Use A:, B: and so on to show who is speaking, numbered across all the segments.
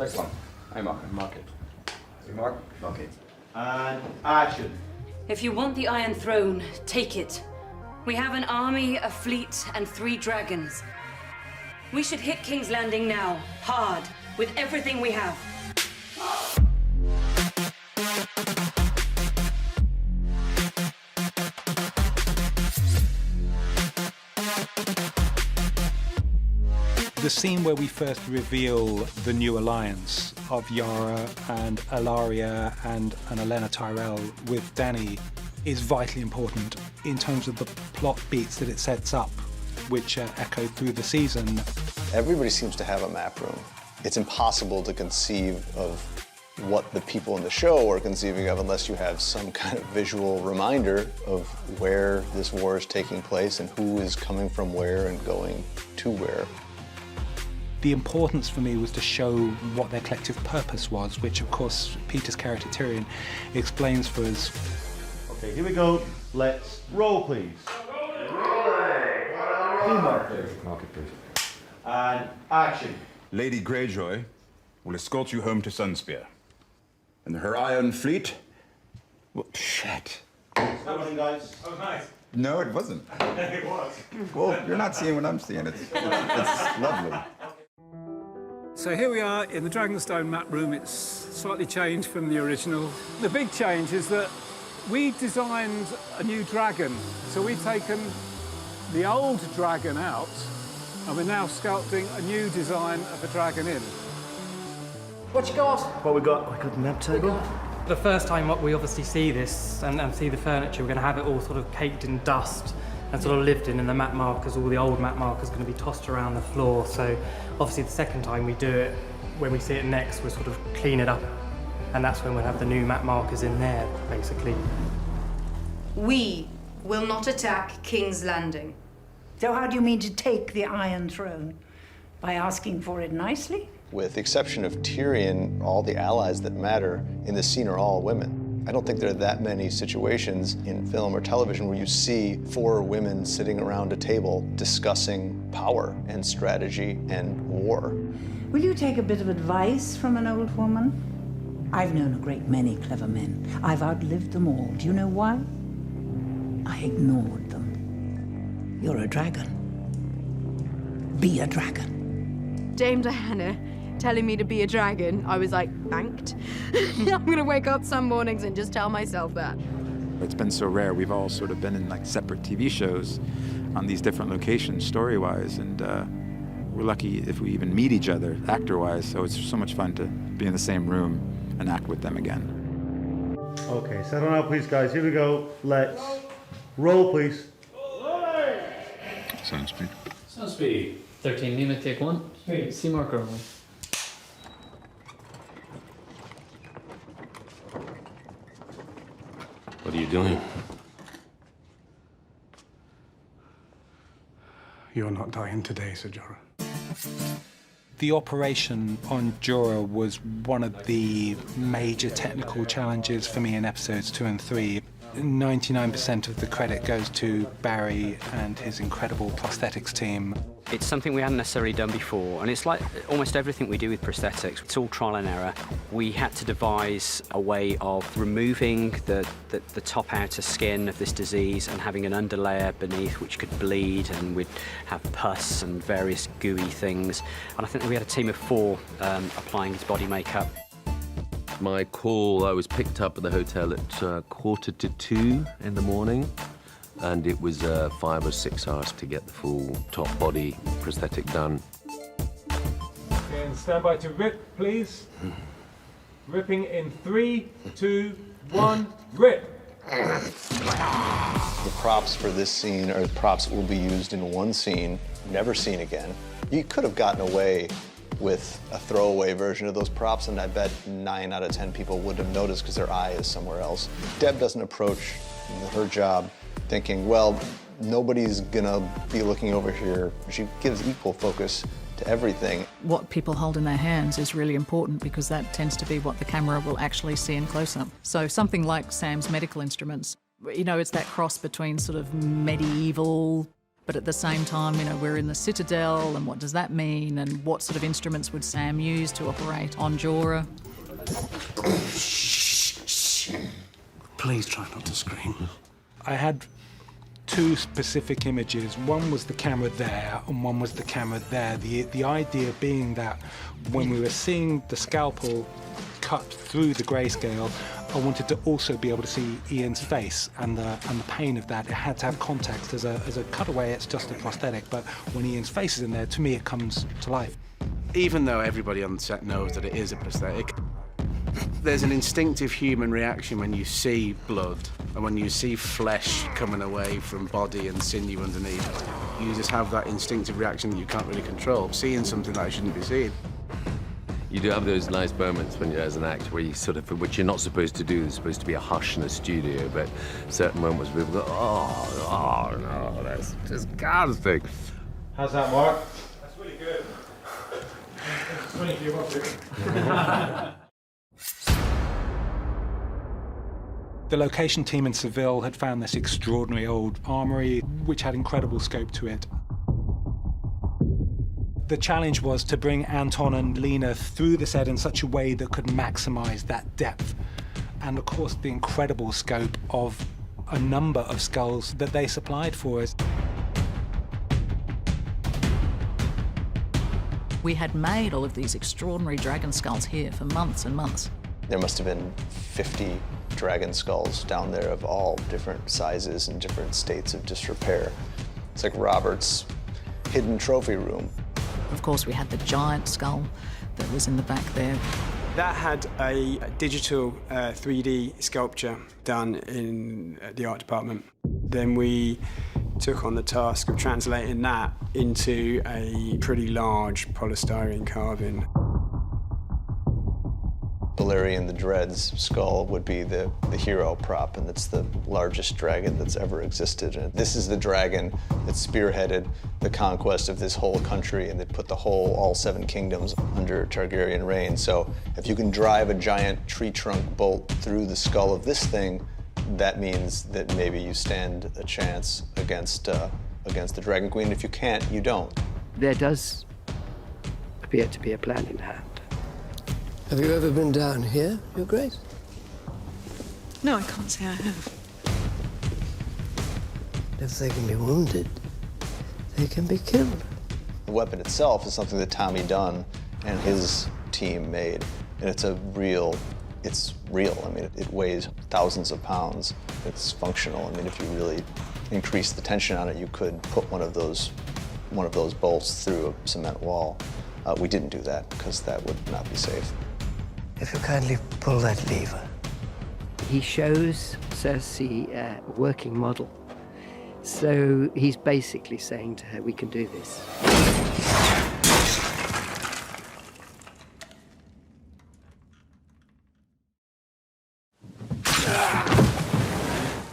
A: Next one. I mark it. You mark? Mark it.
B: And action.
C: If you want the Iron Throne, take it. We have an army, a fleet, and 3 dragons. We should hit King's Landing now, hard, with everything we have.
D: The scene where we first reveal the new alliance of Yara and Ilaria and Olenna Tyrell with Dany is vitally important in terms of the plot beats that it sets up, which echo through the season.
E: Everybody seems to have a map room. It's impossible to conceive of what the people in the show are conceiving of unless you have some kind of visual reminder of where this war is taking place and who is coming from where and going to where.
D: The importance for me was to show what their collective purpose was, which of course Peter's character Tyrion explains for us.
B: Okay, here we go. Let's roll, please.
A: Mark it, please.
B: And action.
F: Lady Greyjoy will escort you home to Sunspear. And her Iron Fleet... Well, shit.
B: Morning, guys.
G: That was nice.
F: No, it wasn't.
G: It was.
F: Well, you're not seeing what I'm seeing. It's lovely.
G: So here we are in the Dragonstone map room. It's slightly changed from the original. The big change is that we designed a new dragon. So we've taken the old dragon out and we're now sculpting a new design of a dragon in.
B: What you got? Well, we got a map table.
H: The first time we obviously see this and see the furniture, we're going to have it all sort of caked in dust and sort of lived in the map markers, all the old map markers are going to be tossed around the floor. So obviously the second time we do it, when we see it next, we'll sort of clean it up. And that's when we'll have the new map markers in there, basically.
I: We will not attack King's Landing.
J: So how do you mean to take the Iron Throne? By asking for it nicely?
E: With the exception of Tyrion, all the allies that matter in this scene are all women. I don't think there are that many situations in film or television where you see 4 women sitting around a table discussing power and strategy and war.
J: Will you take a bit of advice from an old woman? I've known a great many clever men. I've outlived them all. Do you know why? I ignored them. You're a dragon. Be a dragon.
I: Dame Diana telling me to be a dragon, I was like, thanked. I'm gonna wake up some mornings and just tell myself that.
K: It's been so rare. We've all sort of been in like separate TV shows on these different locations story-wise, and we're lucky if we even meet each other actor-wise, so it's so much fun to be in the same room and act with them again.
B: Okay, settle now, please, guys. Here we go. Let's roll, please.
F: Sound speed.
H: Sound speed. 13, Nima, take 1. C marker only.
A: What are you doing?
G: You're not dying today, Sir Jorah.
D: The operation on Jorah was one of the major technical challenges for me in episodes 2 and 3. 99% of the credit goes to Barry and his incredible prosthetics team.
L: It's something we hadn't necessarily done before, and it's like almost everything we do with prosthetics. It's all trial and error. We had to devise a way of removing the top outer skin of this disease and having an underlayer beneath which could bleed, and we'd have pus and various gooey things. And I think we had a team of 4 applying his body makeup.
A: My call, I was picked up at the hotel at 1:45 in the morning, and it was 5 or 6 hours to get the full top body prosthetic done.
G: Okay, and stand by to rip, please. Ripping in 3, 2, 1, rip!
E: The props for this scene are props that will be used in one scene, never seen again. You could have gotten away with a throwaway version of those props, and I bet 9 out of 10 people wouldn't have noticed because their eye is somewhere else. Deb doesn't approach her job thinking, well, nobody's gonna be looking over here. She gives equal focus to everything.
M: What people hold in their hands is really important because that tends to be what the camera will actually see in close-up. So something like Sam's medical instruments, you know, it's that cross between sort of medieval But at the same time, you know, we're in the Citadel, and what does that mean? And what sort of instruments would Sam use to operate on Jorah?
N: Please try not to scream.
D: I had two specific images. One was the camera there, and one was the camera there. The idea being that when we were seeing the scalpel cut through the grayscale, I wanted to also be able to see Ian's face and the pain of that. It had to have context. As a cutaway, it's just a prosthetic, but when Ian's face is in there, to me, it comes to life.
N: Even though everybody on the set knows that it is a prosthetic, there's an instinctive human reaction when you see blood and when you see flesh coming away from body and sinew underneath. You just have that instinctive reaction that you can't really control, seeing something that I shouldn't be seeing.
A: You do have those nice moments when you're as an actor where you sort of, which you're not supposed to do, there's supposed to be a hush in a studio, but certain moments where people go, oh no, that's disgusting.
B: How's that, Mark?
G: That's really good. It's funny if you want it.
D: The location team in Seville had found this extraordinary old armory, which had incredible scope to it. The challenge was to bring Anton and Lena through the set in such a way that could maximize that depth. And of course, the incredible scope of a number of skulls that they supplied for us.
M: We had made all of these extraordinary dragon skulls here for months and months.
E: There must have been 50 dragon skulls down there of all different sizes and different states of disrepair. It's like Robert's hidden trophy room.
M: Of course, we had the giant skull that was in the back there.
O: That had a digital 3D sculpture done in the art department. Then we took on the task of translating that into a pretty large polystyrene carving.
E: Balerion the Dread's skull would be the hero prop, and it's the largest dragon that's ever existed. And this is the dragon that spearheaded the conquest of this whole country, and that put all 7 kingdoms under Targaryen reign. So if you can drive a giant tree trunk bolt through the skull of this thing, that means that maybe you stand a chance against the Dragon Queen. If you can't, you don't.
P: There does appear to be a plan in hand.
Q: Have you ever been down here, Your Grace?
R: No, I can't say I have.
Q: If they can be wounded, they can be killed.
E: The weapon itself is something that Tommy Dunn and his team made, and it's real. I mean, it weighs thousands of pounds. It's functional. I mean, if you really increase the tension on it, you could put one of those bolts through a cement wall. We didn't do that because that would not be safe.
Q: If you kindly pull that lever.
P: He shows Cersei a working model. So he's basically saying to her, we can do this.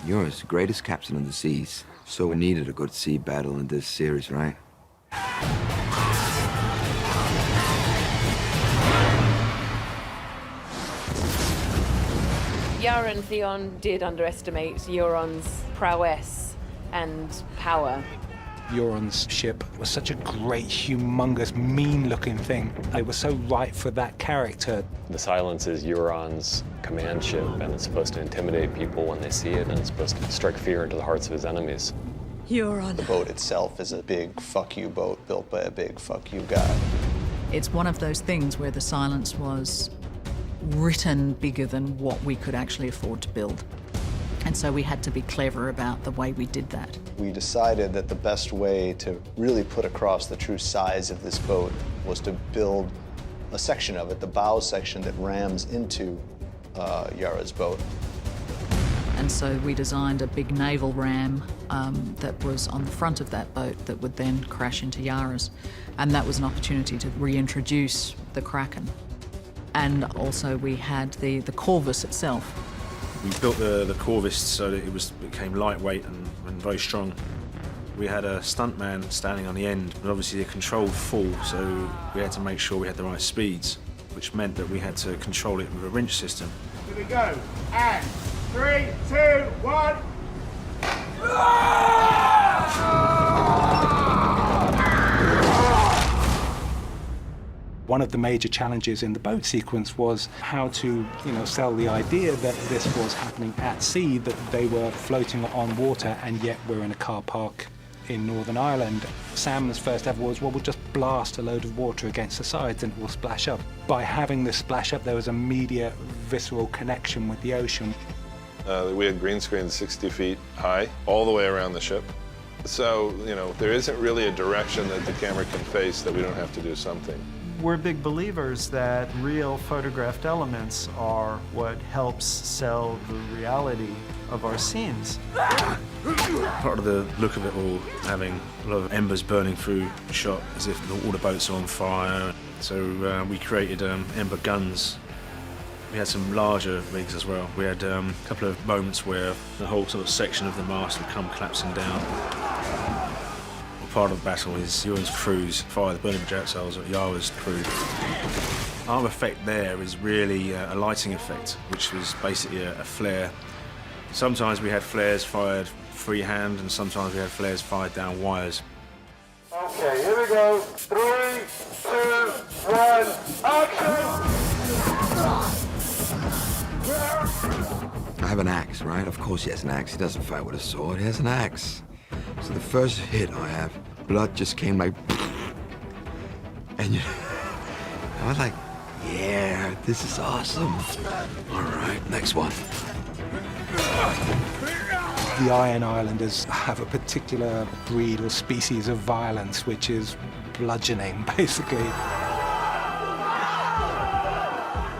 S: You're the greatest captain of the seas, so we needed a good sea battle in this series, right?
T: Yara and Theon did underestimate Euron's prowess and power.
D: Euron's ship was such a great, humongous, mean-looking thing. It was so right for that character.
U: The Silence is Euron's command ship, and it's supposed to intimidate people when they see it, and it's supposed to strike fear into the hearts of his enemies.
R: Euron.
E: The boat itself is a big fuck you boat built by a big fuck you guy.
M: It's one of those things where the Silence was written bigger than what we could actually afford to build. And so we had to be clever about the way we did that.
E: We decided that the best way to really put across the true size of this boat was to build a section of it, the bow section that rams into Yara's boat.
M: And so we designed a big naval ram that was on the front of that boat that would then crash into Yara's. And that was an opportunity to reintroduce the Kraken. And also we had the Corvus itself.
V: We built the Corvus so that it became lightweight and very strong. We had a stuntman standing on the end, but obviously a controlled fall, so we had to make sure we had the right speeds, which meant that we had to control it with a wrench system.
G: Here we go. And 3, 2, 1.
D: One of the major challenges in the boat sequence was how to, sell the idea that this was happening at sea, that they were floating on water, and yet we're in a car park in Northern Ireland. Sam's first ever was, well, we'll just blast a load of water against the sides and it will splash up. By having this splash up, there was immediate visceral connection with the ocean.
C: We had green screens 60 feet high, all the way around the ship. So, there isn't really a direction that the camera can face that we don't have to do something.
J: We're big believers that real photographed elements are what helps sell the reality of our scenes.
V: Part of the look of it all, having a lot of embers burning through the shot as if all the boats are on fire. So we created ember guns. We had some larger rigs as well. We had a couple of moments where the whole sort of section of the mast would come collapsing down. Part of the battle is Euron's crews fire the burning projectiles at Yara's crew. Our effect there is really a lighting effect, which was basically a flare. Sometimes we had flares fired freehand, and sometimes we had flares fired down wires.
B: Okay, here we go. 3, 2, 1, action!
S: I have an axe, right? Of course he has an axe. He doesn't fight with a sword, he has an axe. So the first hit I have, blood just came like, and I was like, yeah, this is awesome. All right, next one.
D: The Iron Islanders have a particular breed or species of violence, which is bludgeoning, basically.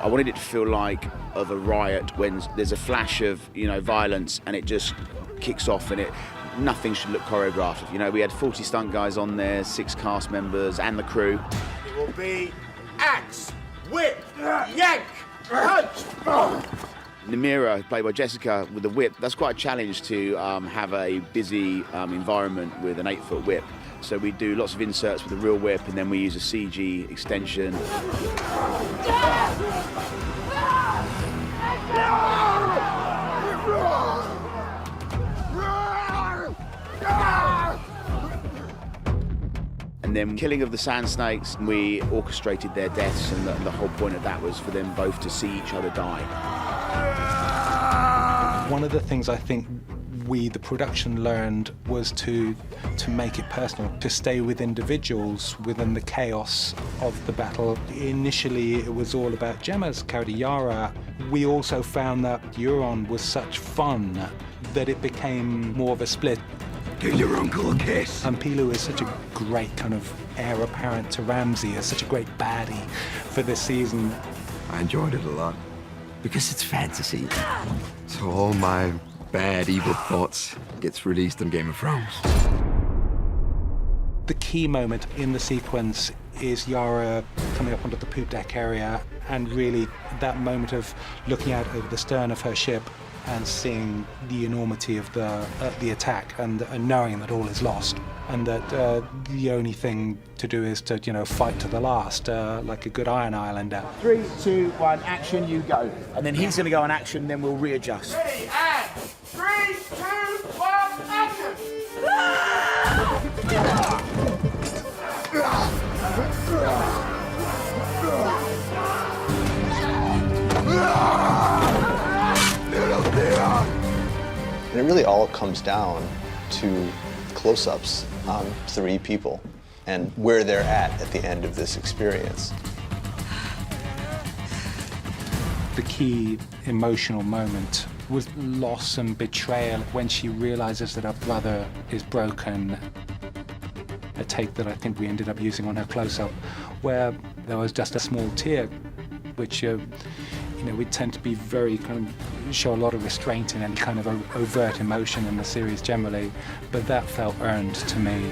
W: I wanted it to feel like of a riot when there's a flash of, violence and it just kicks off, and nothing should look choreographed. We had 40 stunt guys on there, 6 cast members and the crew.
X: It will be axe, whip, yank, punch.
W: Namira, played by Jessica, with the whip, that's quite a challenge to have a busy environment with an 8-foot whip. So we do lots of inserts with a real whip, and then we use a CG extension. And then killing of the sand snakes, we orchestrated their deaths, and the whole point of that was for them both to see each other die.
D: One of the things I think we, the production, learned was to make it personal, to stay with individuals within the chaos of the battle. Initially, it was all about Gemma's character, Yara. We also found that Euron was such fun that it became more of a split.
S: Give your uncle a kiss.
D: And Pilu is such a great kind of heir apparent to Ramsay, is such a great baddie for this season.
S: I enjoyed it a lot because it's fantasy. So all my bad, evil thoughts gets released in Game of Thrones.
D: The key moment in the sequence is Yara coming up onto the poop deck area, and really that moment of looking out over the stern of her ship and seeing the enormity of the attack, and knowing that all is lost, and that the only thing to do is to fight to the last, like a good Iron Islander.
X: 3, 2, 1, action, you go. And then he's going to go on action, then we'll readjust.
B: Ready, and 3, 2, 1, action!
E: And it really all comes down to close-ups on 3 people and where they're at the end of this experience.
D: The key emotional moment was loss and betrayal when she realizes that her brother is broken. A take that I think we ended up using on her close-up, where there was just a small tear, which we tend to be very show a lot of restraint in any kind of overt emotion in the series generally, but that felt earned to me.